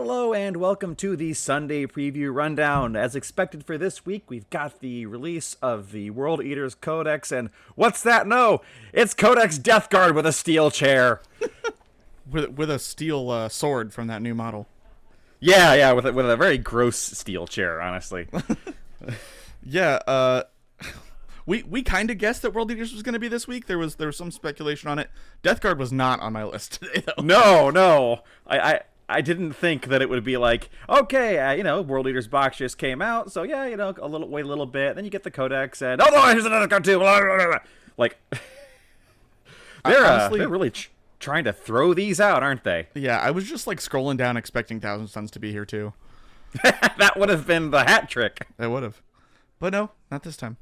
Hello and welcome to the Sunday Preview Rundown. As expected for this week, we've got the release of the World Eaters Codex, and what's that? No, it's Codex Death Guard with a steel chair. with a steel sword from that new model. Yeah, with a very gross steel chair, honestly. Yeah, we kind of guessed that World Eaters was going to be this week. There was some speculation on it. Death Guard was not on my list today, though. No, I didn't think that it would be like, okay, World Eaters box just came out, so yeah, wait a little bit, then you get the Codex, and oh no, here's another card too. Blah, blah, blah. Like, they're really trying to throw these out, aren't they? Yeah, I was just like scrolling down, expecting Thousand Suns to be here too. That would have been the hat trick. I would have, but no, not this time.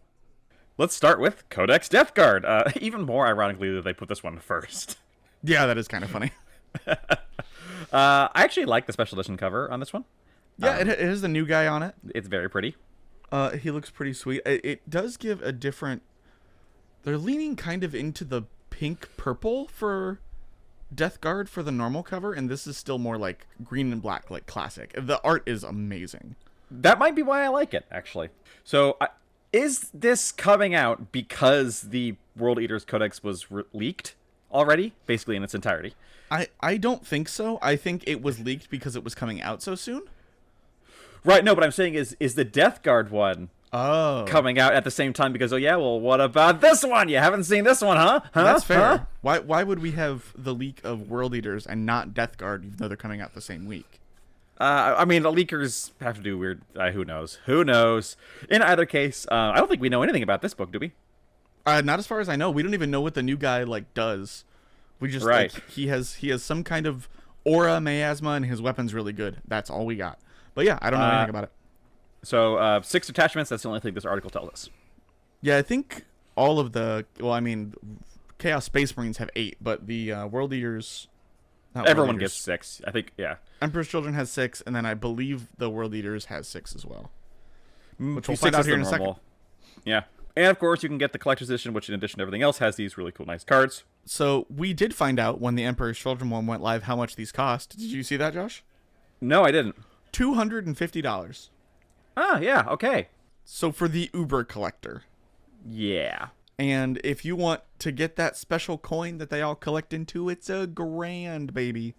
Let's start with Codex Death Guard. Even more ironically that they put this one first. Yeah, that is kind of funny. I actually like the special edition cover on this one. Yeah, it has the new guy on it. It's very pretty. He looks pretty sweet. It does give a different... They're leaning kind of into the pink-purple for Death Guard for the normal cover, and this is still more like green and black, like classic. The art is amazing. That might be why I like it, actually. So, is this coming out because the World Eaters Codex was leaked already, basically in its entirety? I don't think so. I think it was leaked because it was coming out so soon. Right, no, but I'm saying is the Death Guard one coming out at the same time because, what about this one? You haven't seen this one, huh? That's fair. Huh? Why would we have the leak of World Eaters and not Death Guard, even though they're coming out the same week? I mean, the leakers have to do weird... who knows? Who knows? In either case, I don't think we know anything about this book, do we? Not as far as I know. We don't even know what the new guy, does. We just, he has some kind of aura miasma, and his weapon's really good. That's all we got. But yeah, I don't know anything about it. So, 6 attachments, that's the only thing this article tells us. Yeah, I think all of the... Well, I mean, Chaos Space Marines have 8, but the World Eaters... Everyone gets 6, I think, yeah. Emperor's Children has 6, and then I believe the World Eaters has 6 as well. Which we'll 6 find out is here in the a second. normal. Yeah. And, of course, you can get the Collector's Edition, which, in addition to everything else, has these really cool, nice cards. So, we did find out when the Emperor's Children one went live how much these cost. Did you see that, Josh? No, I didn't. $250. Ah, yeah, okay. So, for the Uber Collector. Yeah. And if you want to get that special coin that they all collect into, it's $1,000, baby.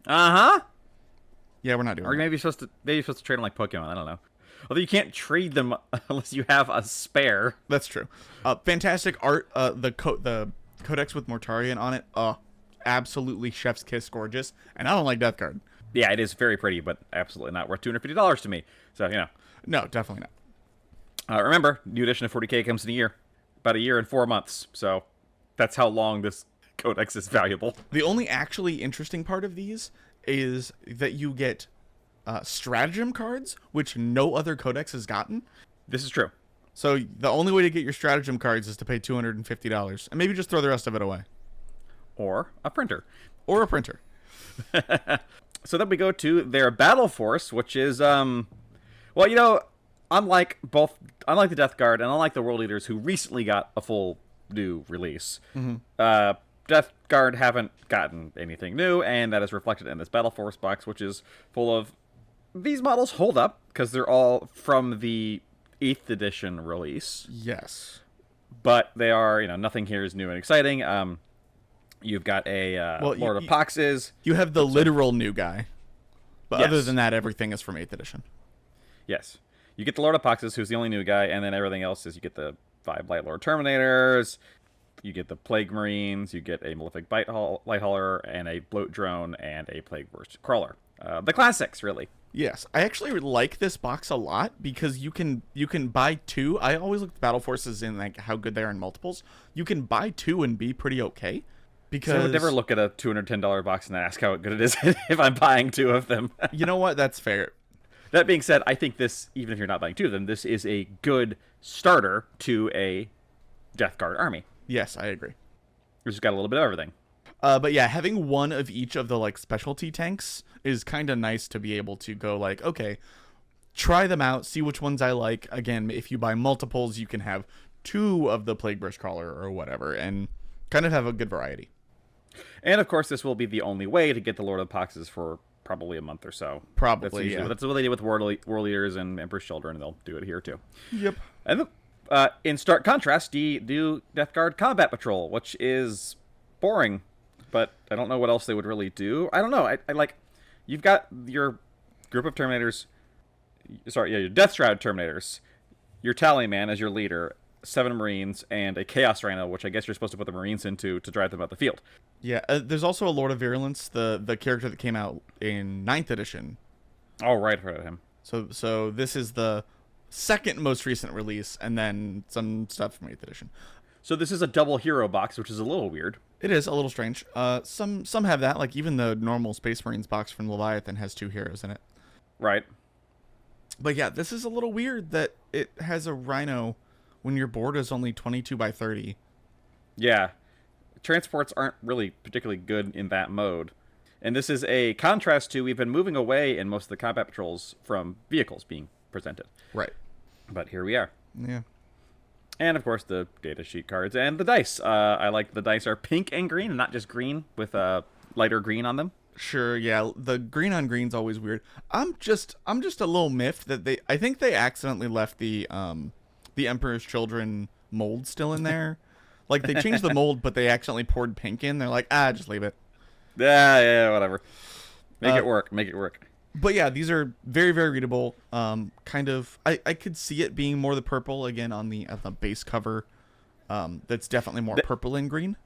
Uh-huh. Yeah, we're not doing Or that. maybe you're supposed to trade them like Pokemon, I don't know. Although you can't trade them unless you have a spare. That's true. Fantastic art. The Codex with Mortarion on it. Absolutely chef's kiss gorgeous. And I don't like Death Guard. Yeah, it is very pretty, but absolutely not worth $250 to me. So, No, definitely not. Remember, new edition of 40K comes in a year. About a year and 4 months. So that's how long this Codex is valuable. The only actually interesting part of these is that you get stratagem cards, which no other Codex has gotten. This is true. So the only way to get your stratagem cards is to pay $250. And maybe just throw the rest of it away. Or a printer. Or a printer. So then we go to their Battle Force, which is, unlike the Death Guard and unlike the World Eaters, who recently got a full new release, Death Guard haven't gotten anything new, and that is reflected in this Battle Force box, which is full of... These models hold up, because they're all from the 8th edition release. Yes. But they are, nothing here is new and exciting. You've got a Lord of Poxes. You have the literal new guy. But Yes. other than that, everything is from 8th edition. Yes. You get the Lord of Poxes, who's the only new guy, and then everything else is you get the 5 Light Lord Terminators, you get the Plague Marines, you get a Malefic Light Hauler, and a Bloat Drone, and a Plague Burst Crawler. The classics, really. Yes, I actually like this box a lot because you can buy 2. I always look at Battle Forces in how good they are in multiples. You can buy 2 and be pretty okay. Because I would never look at a $210 box and ask how good it is if I'm buying 2 of them. You know what? That's fair. That being said, I think this, even if you're not buying 2 of them, this is a good starter to a Death Guard army. Yes, I agree. It's just got a little bit of everything. But yeah, having one of each of the specialty tanks is kind of nice to be able to go okay, try them out, see which ones I like. Again, if you buy multiples, you can have 2 of the Plague Burst Crawler or whatever, and kind of have a good variety. And of course, this will be the only way to get the Lord of Poxes for probably a month or so. Probably, That's what they did with World Eaters and Emperor's Children, and they'll do it here too. Yep. And in stark contrast, the do Death Guard Combat Patrol, which is boring, but I don't know what else they would really do. I don't know. I like, you've got your group of Terminators. Your Death Shroud Terminators, your Tally Man as your leader, 7 Marines, and a Chaos Rhino, which I guess you're supposed to put the Marines into to drive them out the field. Yeah, there's also a Lord of Virulence, the character that came out in 9th edition. Oh, right, I heard of him. So this is the second most recent release, and then some stuff from 8th edition. So this is a double hero box, which is a little weird. It is a little strange. Some have that, like even the normal Space Marines box from Leviathan has 2 heroes in it. Right. But yeah, this is a little weird that it has a Rhino when your board is only 22 by 30. Yeah. Transports aren't really particularly good in that mode. And this is a contrast to, we've been moving away in most of the combat patrols from vehicles being presented. Right. But here we are. Yeah. And of course the data sheet cards and the dice. I like the dice are pink and green, and not just green with lighter green on them. Sure, yeah. The green on green's always weird. I'm just a little miffed that I think they accidentally left the Emperor's Children mold still in there. Like they changed the mold, but they accidentally poured pink in. They're like, just leave it. Yeah, whatever. Make it work. But yeah, these are very, very readable. Kind of, I could see it being more the purple again on the base cover. That's definitely more purple and green.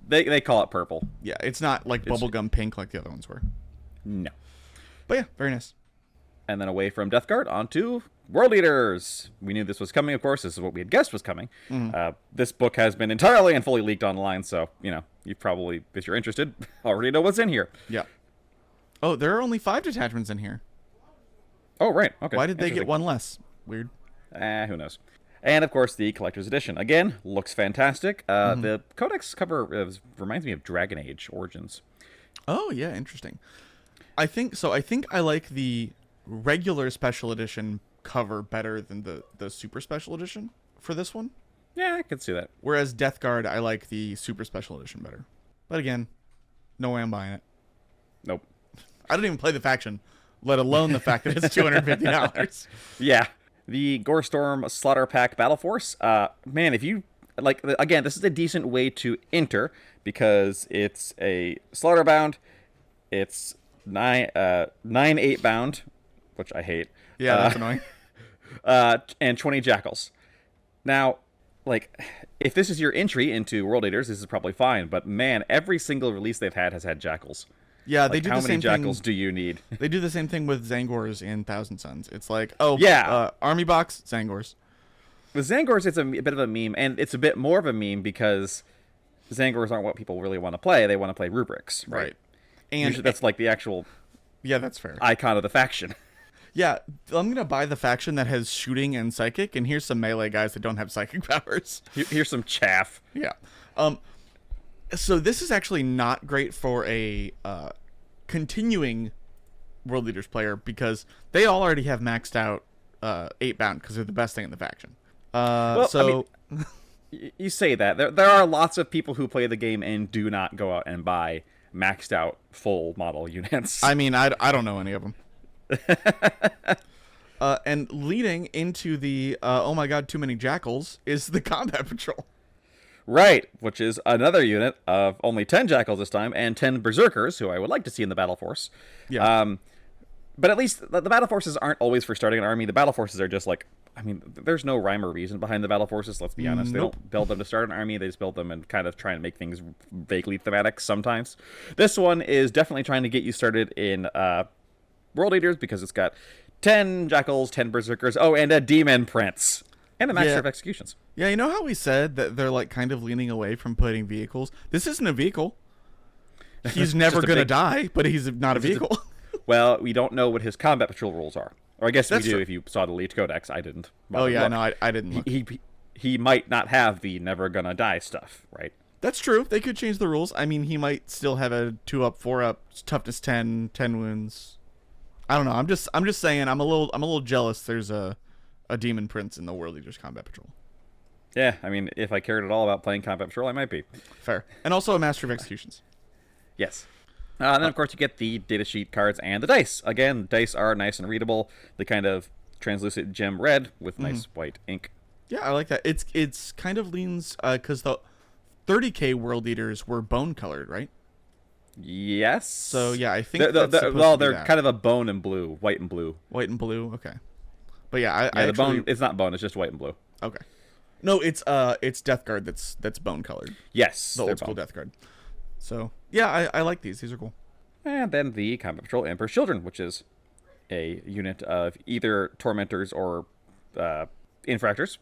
They call it purple. Yeah, it's not like bubblegum pink like the other ones were. No. But yeah, very nice. And then away from Death Guard onto World Eaters. We knew this was coming, of course. This is what we had guessed was coming. Mm-hmm. This book has been entirely and fully leaked online, so, you probably, if you're interested, already know what's in here. Yeah. Oh, there are only 5 detachments in here. Oh, right. Okay. Why did they get one less? Weird. Who knows? And, of course, the Collector's Edition. Again, looks fantastic. The Codex cover reminds me of Dragon Age Origins. Oh, yeah, interesting. I think I like the regular Special Edition cover better than the Super Special Edition for this one. Yeah, I could see that. Whereas Death Guard, I like the Super Special Edition better. But again, no way I'm buying it. Nope. I don't even play the faction, let alone the fact that it's $250. Yeah. The Gorestorm Slaughter Pack Battle Force. Man, if you like, again, this is a decent way to enter because it's a Slaughter bound. It's 9/8 bound, which I hate. Yeah, that's annoying. And 20 Jackals. Now, like, if this is your entry into World Eaters, this is probably fine. But man, every single release they've had has had Jackals. Yeah, they do the same thing. How many Jackals do you need? They do the same thing with Zangors in Thousand Suns. It's like, army box, Zangors. With Zangors, it's a bit of a meme, and it's a bit more of a meme because Zangors aren't what people really want to play. They want to play rubrics, right? And usually that's like the actual that's fair. Icon of the faction. Yeah, I'm going to buy the faction that has shooting and psychic, and here's some melee guys that don't have psychic powers. Here's some chaff. Yeah. So this is actually not great for a continuing World Eaters player because they all already have maxed out 8 bound because they're the best thing in the faction. You say that. There are lots of people who play the game and do not go out and buy maxed out full model units. I mean, I don't know any of them. And leading into the oh my god, too many Jackals is the Combat Patrol. Right, which is another unit of only 10 Jackals this time, and 10 Berserkers, who I would like to see in the Battle Force. Yeah. But at least the Battle Forces aren't always for starting an army. The Battle Forces are just like, I mean, there's no rhyme or reason behind the Battle Forces, let's be honest. Nope. They don't build them to start an army, they just build them and kind of try and make things vaguely thematic sometimes. This one is definitely trying to get you started in World Eaters because it's got 10 Jackals, 10 Berserkers, and a Demon Prince. And a Master of Executions. Yeah, you know how we said that they're like kind of leaning away from putting vehicles? This isn't a vehicle. He's never going to die, but he's not a vehicle. Well, we don't know what his combat patrol rules are. Or I guess we do if you saw the leaked codex. I didn't. No, I didn't look. He might not have the never gonna die stuff, right? That's true. They could change the rules. I mean, he might still have a 2-up, 4-up, toughness 10, 10 wounds. I don't know. I'm just saying I'm a little jealous there's a Demon Prince in the World Eaters Combat Patrol. Yeah, I mean, if I cared at all about playing Combat Patrol, I might be. Fair. And also a Master of Executions. Yes. And then, of course, you get the datasheet cards and the dice. Again, dice are nice and readable. The kind of translucent gem red with nice white ink. Yeah, I like that. It's kind of leans because the 30K world leaders were bone colored, right? Yes. So yeah, I think they're kind of a bone and blue, white and blue. White and blue. Okay. But yeah, the bone. It's not bone. It's just white and blue. Okay. No, it's Death Guard that's bone colored. Yes, the old school Death Guard. So yeah, I like these. These are cool. And then the Combat Patrol Emperor's Children, which is a unit of either tormentors or infractors.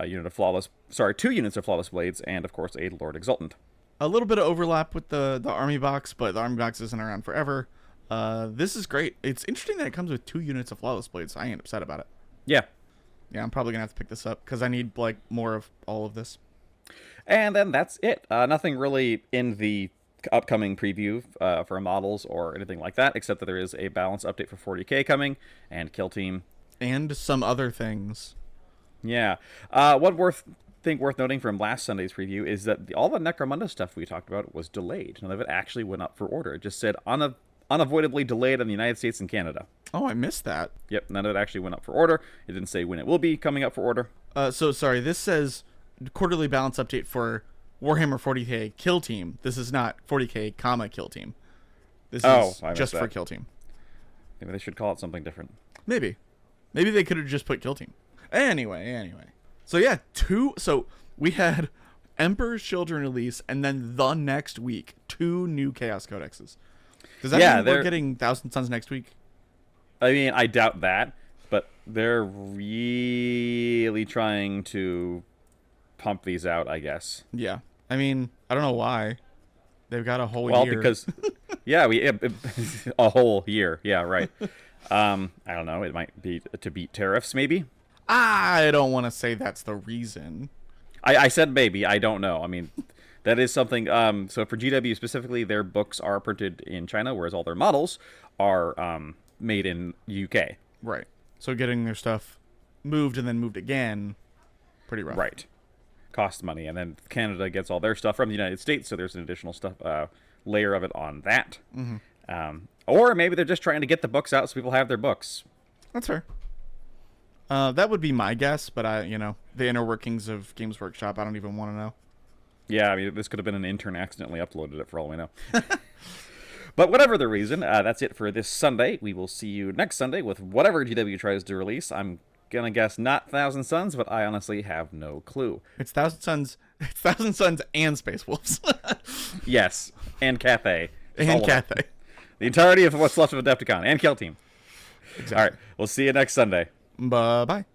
A unit of 2 units of flawless blades, and of course a Lord Exultant. A little bit of overlap with the army box, but the army box isn't around forever. This is great. It's interesting that it comes with 2 units of flawless blades. I ain't upset about it. Yeah. Yeah, I'm probably gonna have to pick this up because I need like more of all of this. And then that's it. Nothing really in the upcoming preview for models or anything like that, except that there is a balance update for 40K coming and Kill Team. And some other things. Yeah. One thing worth noting from last Sunday's preview is that all the Necromunda stuff we talked about was delayed. None of it actually went up for order. It just said unavoidably delayed in the United States and Canada. Oh, I missed that. Yep, none of it actually went up for order. It didn't say when it will be coming up for order. So sorry, this says quarterly balance update for Warhammer 40K Kill Team. This is not 40K, Kill Team. This is just for Kill Team. Maybe they should call it something different. Maybe they could have just put Kill Team. Anyway. So yeah, so we had Emperor's Children release, and then the next week, 2 new Chaos Codexes. Does that mean we're getting Thousand Suns next week? I mean, I doubt that, but they're really trying to pump these out, I guess. Yeah. I mean, I don't know why. They've got a whole year. Well, because, yeah, a whole year. Yeah, right. I don't know. It might be to beat tariffs, maybe. I don't want to say that's the reason. I said maybe. I don't know. I mean, that is something. So for GW specifically, their books are printed in China, whereas all their models are made in UK. Right. So getting their stuff moved and then moved again, pretty rough. Right. Costs money. And then Canada gets all their stuff from the United States, so there's an additional layer of it on that. Or maybe they're just trying to get the books out so people have their books. That's fair. That would be my guess, but the inner workings of Games Workshop, I don't even want to know. Yeah, I mean, this could have been an intern accidentally uploaded it for all we know. But whatever the reason, that's it for this Sunday. We will see you next Sunday with whatever GW tries to release. I'm going to guess not Thousand Suns, but I honestly have no clue. It's Thousand Suns and Space Wolves. Yes, and Cathay. And Cathay. The entirety of what's left of Adepticon and Kill Team. Exactly. All right, we'll see you next Sunday. Bye-bye.